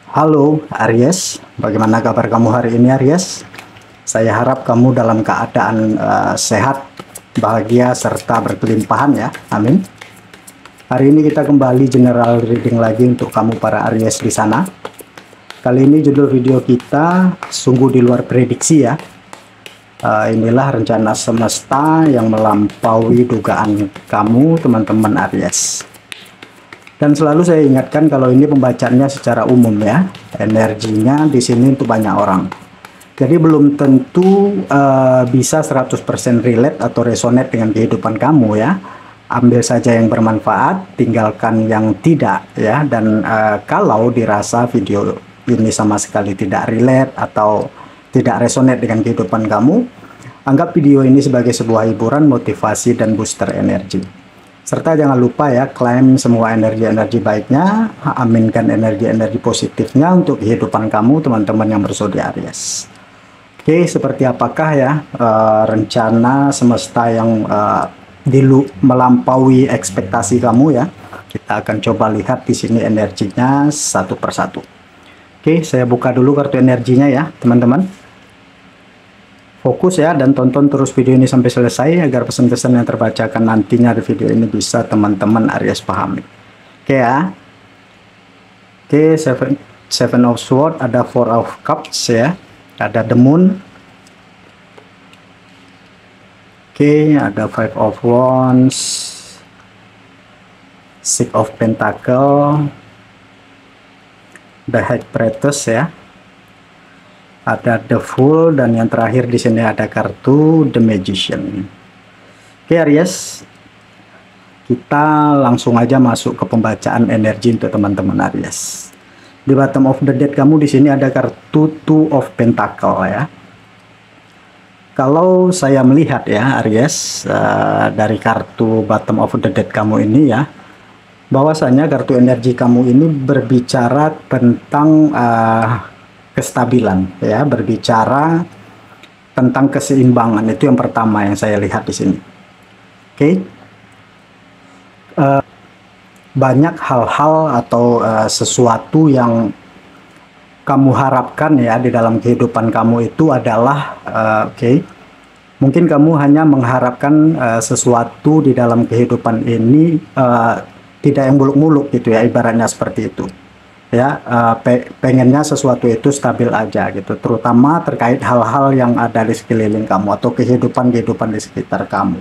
Halo Aries, bagaimana kabar kamu hari ini Aries? Saya harap kamu dalam keadaan sehat, bahagia, serta berkelimpahan ya, amin. Hari ini kita kembali general reading lagi untuk kamu para Aries di sana. Kali ini judul video kita sungguh di luar prediksi ya. Inilah rencana semesta yang melampaui dugaan kamu teman-teman Aries. Dan selalu saya ingatkan kalau ini pembacaannya secara umum ya, energinya di sini untuk banyak orang. Jadi belum tentu bisa 100% relate atau resonate dengan kehidupan kamu ya. Ambil saja yang bermanfaat, tinggalkan yang tidak ya. Dan kalau dirasa video ini sama sekali tidak relate atau tidak resonate dengan kehidupan kamu, anggap video ini sebagai sebuah hiburan, motivasi, dan booster energi. Serta jangan lupa ya, klaim semua energi-energi baiknya, aminkan energi-energi positifnya untuk kehidupan kamu teman-teman yang berzodiak Aries. Oke, seperti apakah ya rencana semesta yang melampaui ekspektasi kamu ya? Kita akan coba lihat di sini energinya satu persatu. Oke, saya buka dulu kartu energinya ya teman-teman. Fokus ya dan tonton terus video ini sampai selesai agar pesan-pesan yang terbacakan nantinya di video ini bisa teman-teman Aries pahami. Oke ya. Oke, seven of Swords, ada Four of Cups ya. Ada The Moon. Oke, ada Five of Wands. Six of Pentacle. The High Priestess ya. Ada The Fool, dan yang terakhir di sini ada kartu The Magician. Oke Aries, kita langsung aja masuk ke pembacaan energi untuk teman-teman Aries. Di bottom of the deck kamu di sini ada kartu Two of Pentacle ya. Kalau saya melihat ya Aries, dari kartu bottom of the deck kamu ini ya, bahwasanya kartu energi kamu ini berbicara tentang kestabilan ya, berbicara tentang keseimbangan. Itu yang pertama yang saya lihat di sini. Oke. Banyak hal-hal atau sesuatu yang kamu harapkan ya di dalam kehidupan kamu itu adalah mungkin kamu hanya mengharapkan sesuatu di dalam kehidupan ini tidak yang muluk-muluk gitu ya, ibaratnya seperti itu ya. Pengennya sesuatu itu stabil aja gitu, terutama terkait hal-hal yang ada di sekeliling kamu atau kehidupan di sekitar kamu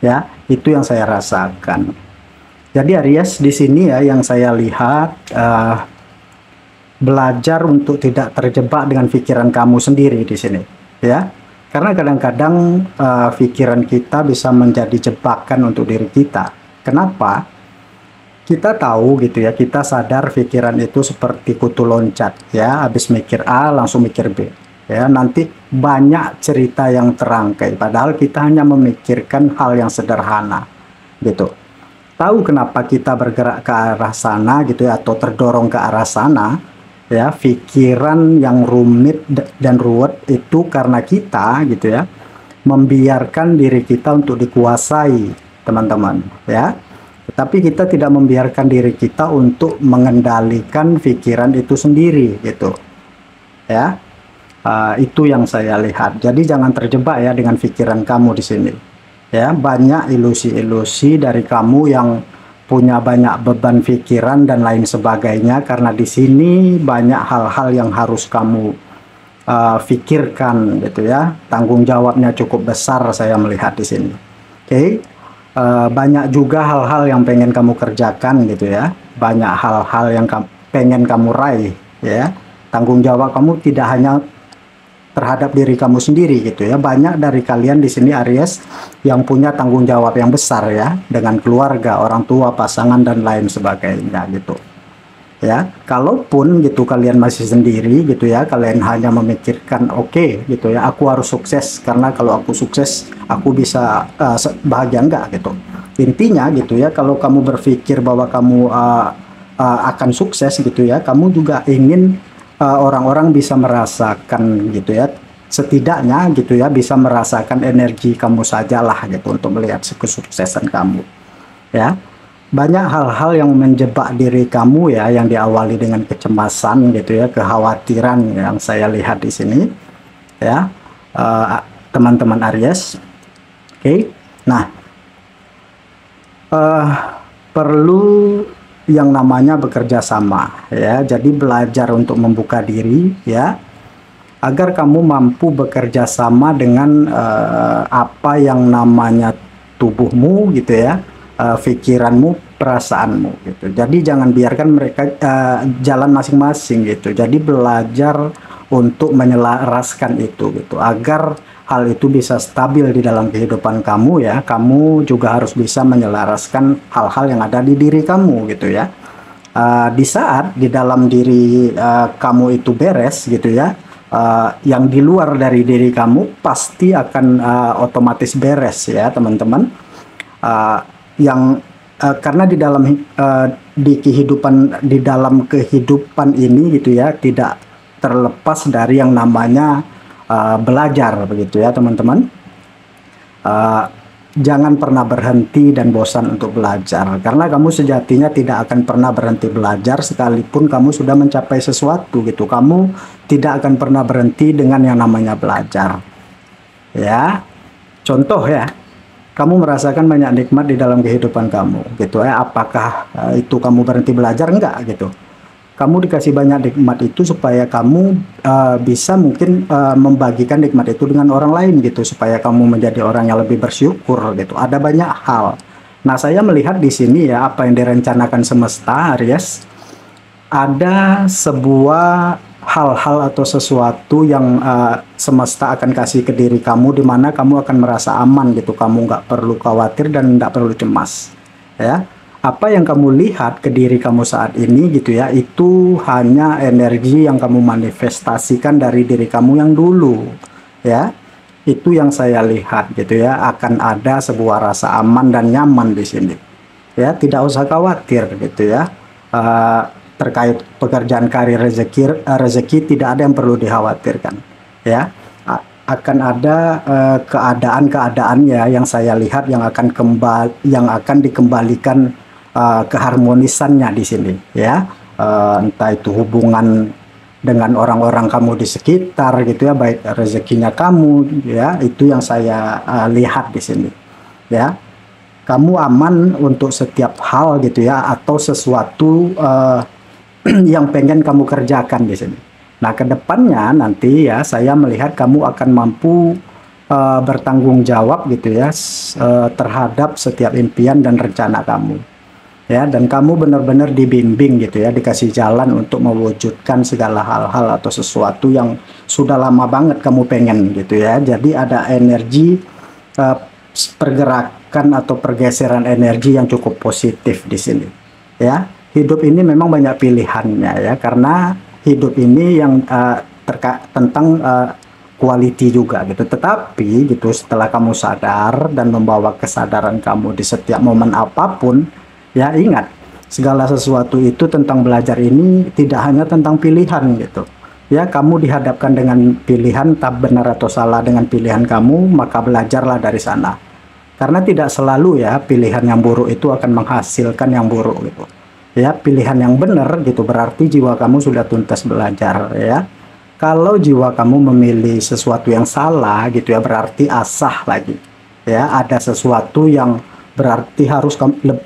ya. Itu yang saya rasakan. Jadi Aries di sini ya, yang saya lihat belajar untuk tidak terjebak dengan pikiran kamu sendiri di sini ya, karena kadang-kadang pikiran kita bisa menjadi jebakan untuk diri kita. Kenapa? Kita tahu gitu ya, kita sadar pikiran itu seperti kutu loncat ya, habis mikir A langsung mikir B ya, nanti banyak cerita yang terangkai padahal kita hanya memikirkan hal yang sederhana gitu. Tahu kenapa kita bergerak ke arah sana gitu ya, atau terdorong ke arah sana ya, pikiran yang rumit dan ruwet itu karena kita gitu ya membiarkan diri kita untuk dikuasai teman-teman ya. Tetapi kita tidak membiarkan diri kita untuk mengendalikan pikiran itu sendiri gitu ya. Itu yang saya lihat. Jadi jangan terjebak ya dengan pikiran kamu di sini ya. Banyak ilusi-ilusi dari kamu yang punya banyak beban pikiran dan lain sebagainya, karena di sini banyak hal-hal yang harus kamu pikirkan gitu ya. Tanggung jawabnya cukup besar saya melihat di sini. Oke. Banyak juga hal-hal yang pengen kamu kerjakan gitu ya, banyak hal-hal yang pengen kamu raih ya. Tanggung jawab kamu tidak hanya terhadap diri kamu sendiri gitu ya. Banyak dari kalian di sini Aries yang punya tanggung jawab yang besar ya, dengan keluarga, orang tua, pasangan, dan lain sebagainya gitu ya. Kalaupun gitu kalian masih sendiri gitu ya, kalian hanya memikirkan oke gitu ya, aku harus sukses karena kalau aku sukses aku bisa bahagia, enggak gitu intinya gitu ya. Kalau kamu berpikir bahwa kamu akan sukses gitu ya, kamu juga ingin orang-orang bisa merasakan gitu ya, setidaknya gitu ya bisa merasakan energi kamu sajalah gitu untuk melihat kesuksesan kamu ya. banyak hal-hal yang menjebak diri kamu ya, yang diawali dengan kecemasan gitu ya, kekhawatiran yang saya lihat di sini ya, teman-teman Aries. Oke. Nah, perlu yang namanya bekerja sama ya. Jadi belajar untuk membuka diri ya, agar kamu mampu bekerja sama dengan apa yang namanya tubuhmu gitu ya, pikiranmu, perasaanmu gitu. Jadi jangan biarkan mereka jalan masing-masing gitu. Jadi belajar untuk menyelaraskan itu gitu, agar hal itu bisa stabil di dalam kehidupan kamu ya. Kamu juga harus bisa menyelaraskan hal-hal yang ada di diri kamu gitu ya. Di saat di dalam diri kamu itu beres gitu ya, yang di luar dari diri kamu pasti akan otomatis beres ya teman-teman. Karena di dalam kehidupan ini gitu ya, tidak terlepas dari yang namanya belajar begitu ya teman-teman. Jangan pernah berhenti dan bosan untuk belajar, karena kamu sejatinya tidak akan pernah berhenti belajar sekalipun kamu sudah mencapai sesuatu gitu. Kamu tidak akan pernah berhenti dengan yang namanya belajar ya. Contoh ya, kamu merasakan banyak nikmat di dalam kehidupan kamu gitu ya, apakah itu kamu berhenti belajar? Enggak gitu. Kamu dikasih banyak nikmat itu supaya kamu bisa mungkin membagikan nikmat itu dengan orang lain gitu, supaya kamu menjadi orang yang lebih bersyukur gitu. Ada banyak hal. Nah, saya melihat di sini ya, apa yang direncanakan semesta Aries, ada sebuah hal-hal atau sesuatu yang semesta akan kasih ke diri kamu, di mana kamu akan merasa aman gitu. Kamu nggak perlu khawatir dan nggak perlu cemas ya. Apa yang kamu lihat ke diri kamu saat ini gitu ya, itu hanya energi yang kamu manifestasikan dari diri kamu yang dulu ya. Itu yang saya lihat gitu ya, akan ada sebuah rasa aman dan nyaman di sini ya. Tidak usah khawatir gitu ya, terkait pekerjaan, karir, rezeki tidak ada yang perlu dikhawatirkan ya. Akan ada keadaan-keadaan ya yang saya lihat yang akan dikembalikan keharmonisannya di sini ya, entah itu hubungan dengan orang-orang kamu di sekitar gitu ya, baik rezekinya kamu ya, itu yang saya lihat di sini ya. Kamu aman untuk setiap hal gitu ya, atau sesuatu yang pengen kamu kerjakan di sini. Nah, kedepannya nanti ya, saya melihat kamu akan mampu bertanggung jawab gitu ya, terhadap setiap impian dan rencana kamu ya, dan kamu benar-benar dibimbing gitu ya, dikasih jalan untuk mewujudkan segala hal-hal atau sesuatu yang sudah lama banget kamu pengen gitu ya. Jadi ada energi pergerakan atau pergeseran energi yang cukup positif di sini ya. Hidup ini memang banyak pilihannya ya, karena hidup ini yang tentang quality juga gitu. Tetapi gitu, setelah kamu sadar dan membawa kesadaran kamu di setiap momen apapun ya, ingat, segala sesuatu itu tentang belajar ini tidak hanya tentang pilihan gitu ya. Kamu dihadapkan dengan pilihan, tak benar atau salah dengan pilihan kamu, maka belajarlah dari sana. Karena tidak selalu ya pilihan yang buruk itu akan menghasilkan yang buruk gitu ya. Pilihan yang benar gitu berarti jiwa kamu sudah tuntas belajar ya. Kalau jiwa kamu memilih sesuatu yang salah gitu ya, berarti asah lagi ya, ada sesuatu yang berarti harus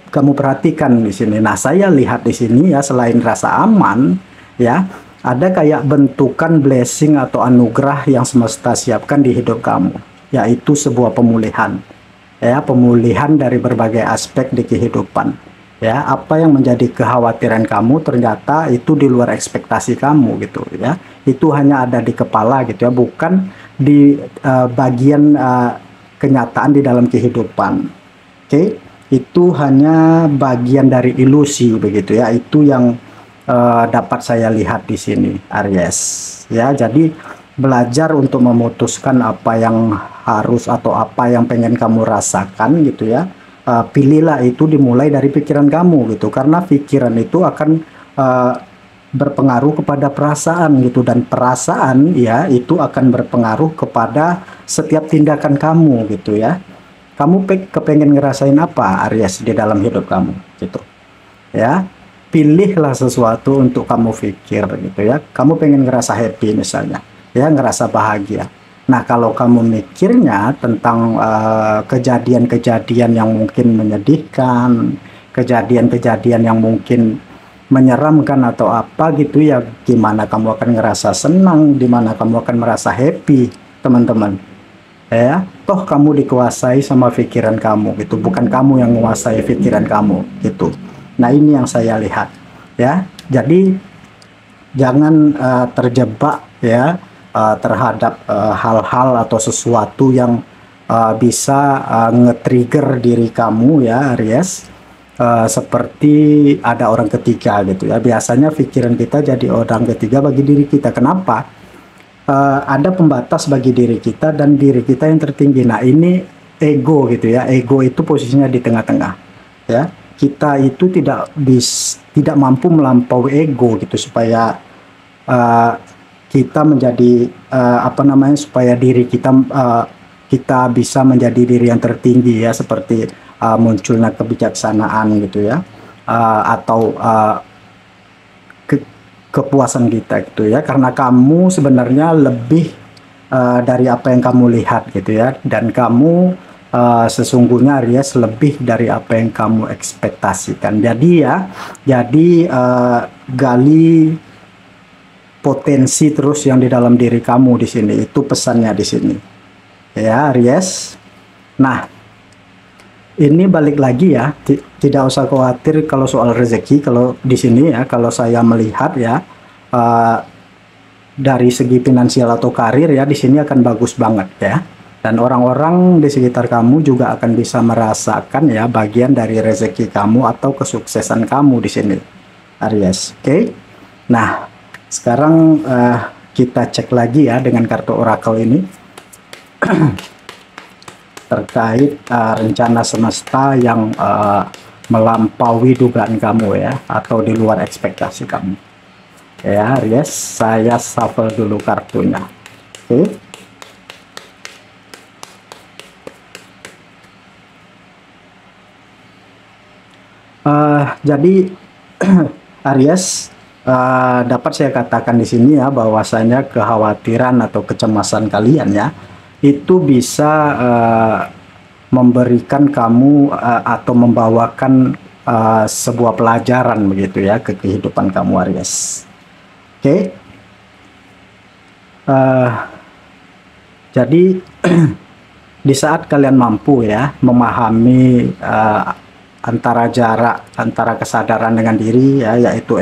kamu perhatikan di sini. Nah, saya lihat di sini ya, selain rasa aman ya, ada kayak bentukan blessing atau anugerah yang semesta siapkan di hidup kamu, yaitu sebuah pemulihan ya, pemulihan dari berbagai aspek di kehidupan ya. Apa yang menjadi kekhawatiran kamu ternyata itu di luar ekspektasi kamu gitu ya. Itu hanya ada di kepala gitu ya, bukan di bagian kenyataan di dalam kehidupan. Oke, itu hanya bagian dari ilusi begitu ya. Itu yang dapat saya lihat di sini Aries ya. Jadi belajar untuk memutuskan apa yang harus atau apa yang pengen kamu rasakan gitu ya. Pilihlah itu dimulai dari pikiran kamu gitu, karena pikiran itu akan berpengaruh kepada perasaan gitu, dan perasaan ya itu akan berpengaruh kepada setiap tindakan kamu gitu ya. Kamu kepengen ngerasain apa, Aries, di dalam hidup kamu gitu ya. Pilihlah sesuatu untuk kamu pikir gitu ya. Kamu pengen ngerasa happy misalnya ya, ngerasa bahagia. Nah, kalau kamu mikirnya tentang kejadian-kejadian yang mungkin menyedihkan, kejadian-kejadian yang mungkin menyeramkan atau apa gitu ya, gimana kamu akan ngerasa senang, dimana kamu akan merasa happy, teman-teman ya. Toh kamu dikuasai sama pikiran kamu gitu, bukan kamu yang menguasai pikiran kamu gitu. Nah, ini yang saya lihat ya. Jadi jangan terjebak ya terhadap hal-hal atau sesuatu yang bisa nge-trigger diri kamu ya, Aries. Seperti ada orang ketiga gitu ya. Biasanya pikiran kita jadi orang ketiga bagi diri kita. Kenapa? Ada pembatas bagi diri kita dan diri kita yang tertinggi. Nah, ini ego gitu ya. Ego itu posisinya di tengah-tengah ya. Kita itu tidak mampu melampaui ego gitu, supaya kita menjadi supaya diri kita kita bisa menjadi diri yang tertinggi ya, seperti munculnya kebijaksanaan gitu ya, atau kepuasan kita gitu ya, karena kamu sebenarnya lebih dari apa yang kamu lihat gitu ya, dan kamu sesungguhnya, Aries, lebih dari apa yang kamu ekspektasikan. Jadi gali potensi terus yang di dalam diri kamu di sini, itu pesannya di sini ya, Aries. Nah, ini balik lagi ya, tidak usah khawatir kalau soal rezeki. Kalau di sini ya, kalau saya melihat ya dari segi finansial atau karir ya, di sini akan bagus banget ya. Dan orang-orang di sekitar kamu juga akan bisa merasakan ya bagian dari rezeki kamu atau kesuksesan kamu di sini, Aries. Oke. Nah, sekarang kita cek lagi ya dengan kartu oracle ini. Terkait rencana semesta yang melampaui dugaan kamu ya, atau di luar ekspektasi kamu ya, Aries. Saya shuffle dulu kartunya. Oke. Jadi Aries, dapat saya katakan di sini ya, bahwasanya kekhawatiran atau kecemasan kalian ya, itu bisa memberikan kamu atau membawakan sebuah pelajaran begitu ya ke kehidupan kamu, Aries. Oke. Jadi di saat kalian mampu ya memahami antara jarak antara kesadaran dengan diri ya, yaitu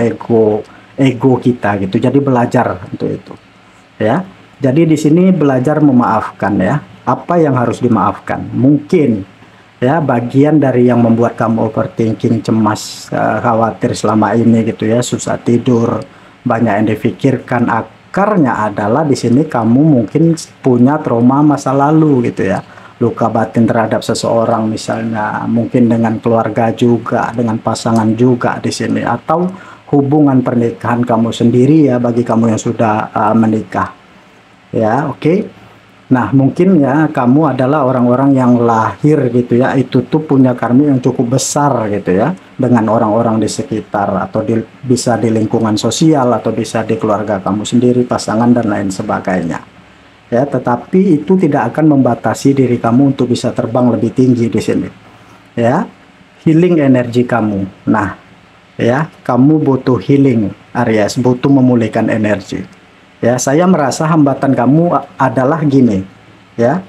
ego kita gitu. Jadi belajar untuk itu ya. Jadi di sini belajar memaafkan ya. Apa yang harus dimaafkan? Mungkin ya bagian dari yang membuat kamu overthinking, cemas, khawatir selama ini gitu ya, susah tidur, banyak yang difikirkan. Akarnya adalah di sini kamu mungkin punya trauma masa lalu gitu ya. Luka batin terhadap seseorang misalnya, mungkin dengan keluarga juga, dengan pasangan juga di sini, atau hubungan pernikahan kamu sendiri ya, bagi kamu yang sudah menikah. Ya, oke. Nah, mungkin ya kamu adalah orang-orang yang lahir gitu ya, itu tuh punya karma yang cukup besar gitu ya, dengan orang-orang di sekitar, atau bisa di lingkungan sosial, atau bisa di keluarga kamu sendiri, pasangan dan lain sebagainya. Ya, tetapi itu tidak akan membatasi diri kamu untuk bisa terbang lebih tinggi di sini. Ya, healing energi kamu. Nah, ya, kamu butuh healing, Aries, butuh memulihkan energi. Ya, saya merasa hambatan kamu adalah gini ya,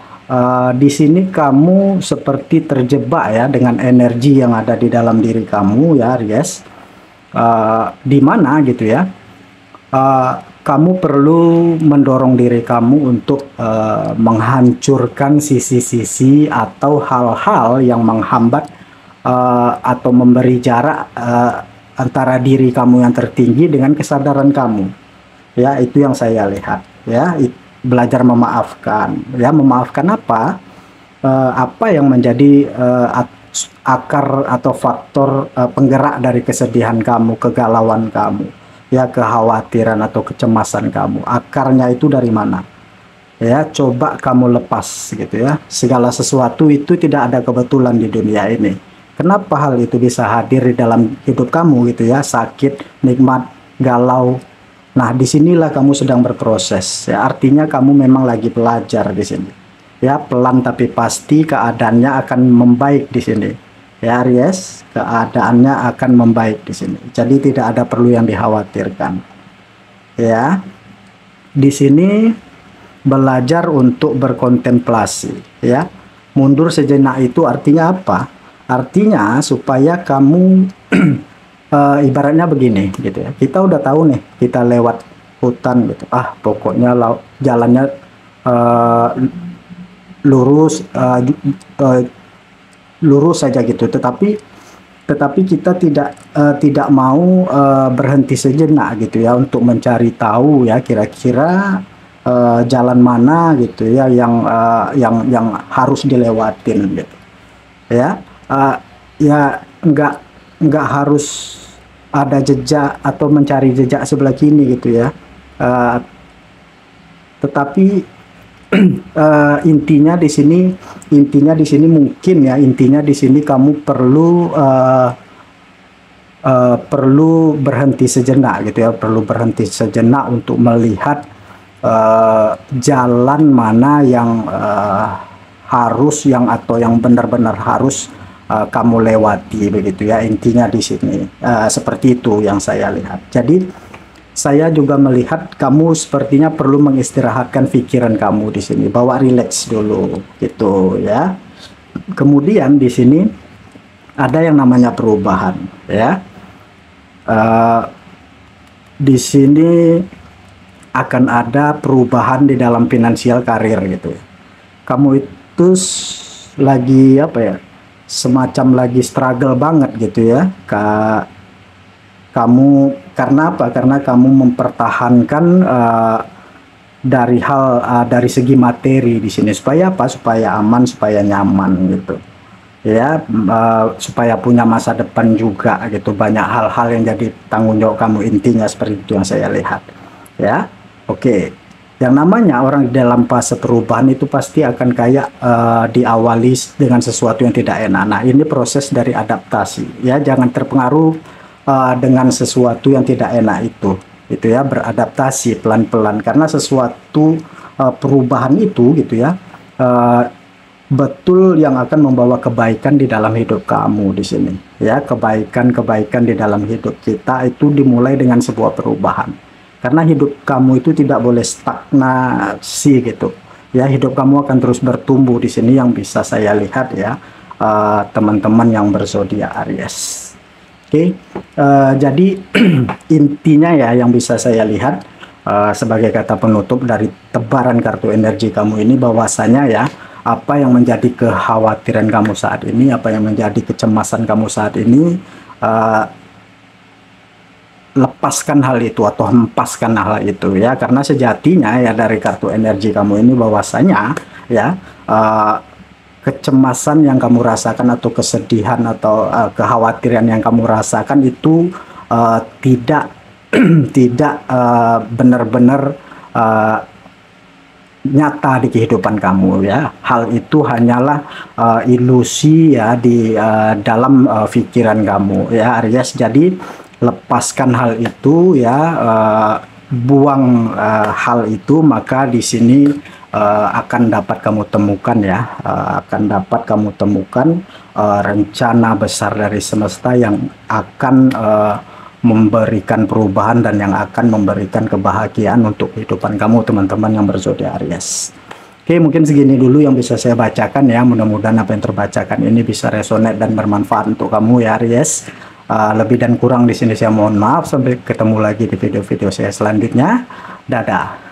di sini kamu seperti terjebak ya dengan energi yang ada di dalam diri kamu ya, Aries, di mana gitu ya, kamu perlu mendorong diri kamu untuk menghancurkan sisi-sisi atau hal-hal yang menghambat atau memberi jarak antara diri kamu yang tertinggi dengan kesadaran kamu. Ya, itu yang saya lihat ya. Belajar memaafkan ya. Memaafkan apa? Apa yang menjadi akar atau faktor penggerak dari kesedihan kamu, kegalauan kamu ya, kekhawatiran atau kecemasan kamu. Akarnya itu dari mana Ya, coba kamu lepas gitu ya. Segala sesuatu itu tidak ada kebetulan di dunia ini. Kenapa hal itu bisa hadir di dalam hidup kamu gitu ya? Sakit, nikmat, galau. Nah, disinilah kamu sedang berproses. Ya, artinya kamu memang lagi belajar di sini. Ya, pelan tapi pasti keadaannya akan membaik di sini. Ya, Aries, keadaannya akan membaik di sini. Jadi tidak ada perlu yang dikhawatirkan. Ya, di sini belajar untuk berkontemplasi, ya. Mundur sejenak itu artinya apa? Artinya supaya kamu ibaratnya begini gitu ya. Kita udah tahu nih, kita lewat hutan gitu. Pokoknya jalannya eh, lurus lurus saja gitu. Tetapi kita tidak mau berhenti sejenak gitu ya untuk mencari tahu ya kira-kira jalan mana gitu ya yang harus dilewatin gitu ya. Ya nggak harus ada jejak atau mencari jejak sebelah kini gitu ya. Tetapi intinya di sini mungkin ya, intinya di sini kamu perlu berhenti sejenak gitu ya, perlu berhenti sejenak untuk melihat jalan mana yang harus atau yang benar-benar harus kamu lewati begitu ya. Intinya di sini seperti itu yang saya lihat. Jadi saya juga melihat kamu sepertinya perlu mengistirahatkan pikiran kamu di sini, bawa rileks dulu gitu ya. Kemudian di sini ada yang namanya perubahan ya. Di sini akan ada perubahan di dalam finansial karir gitu ya. Kamu itu lagi apa ya, semacam lagi struggle banget gitu ya. Kamu karena apa? Karena kamu mempertahankan dari segi materi di sini supaya apa? Supaya aman, supaya nyaman gitu. Ya, supaya punya masa depan juga gitu. Banyak hal-hal yang jadi tanggung jawab kamu, intinya seperti itu yang saya lihat. Ya. Oke. Yang namanya orang di dalam fase perubahan itu pasti akan kayak diawali dengan sesuatu yang tidak enak. Nah, ini proses dari adaptasi. Ya, jangan terpengaruh dengan sesuatu yang tidak enak itu ya, beradaptasi pelan-pelan karena sesuatu perubahan itu gitu ya, betul yang akan membawa kebaikan di dalam hidup kamu di sini ya. Kebaikan di dalam hidup kita itu dimulai dengan sebuah perubahan karena hidup kamu itu tidak boleh stagnasi gitu ya. Hidup kamu akan terus bertumbuh di sini yang bisa saya lihat ya, teman-teman yang berzodiak Aries. Oke, jadi intinya ya yang bisa saya lihat sebagai kata penutup dari tebaran kartu energi kamu ini, bahwasanya ya, apa yang menjadi kekhawatiran kamu saat ini, apa yang menjadi kecemasan kamu saat ini, lepaskan hal itu atau hempaskan hal itu ya, karena sejatinya ya dari kartu energi kamu ini bahwasanya ya, kecemasan yang kamu rasakan atau kesedihan atau kekhawatiran yang kamu rasakan itu tidak benar-benar nyata di kehidupan kamu ya. Hal itu hanyalah ilusi ya di dalam pikiran kamu ya, Aries. Jadi lepaskan hal itu ya, buang hal itu, maka di sini akan dapat kamu temukan ya, rencana besar dari semesta yang akan memberikan perubahan dan yang akan memberikan kebahagiaan untuk kehidupan kamu, teman-teman yang berzodiak Aries. Oke, mungkin segini dulu yang bisa saya bacakan ya. Mudah-mudahan apa yang terbacakan ini bisa resonate dan bermanfaat untuk kamu ya, Aries. Lebih dan kurang di sini saya mohon maaf. Sampai ketemu lagi di video-video saya selanjutnya. Dadah.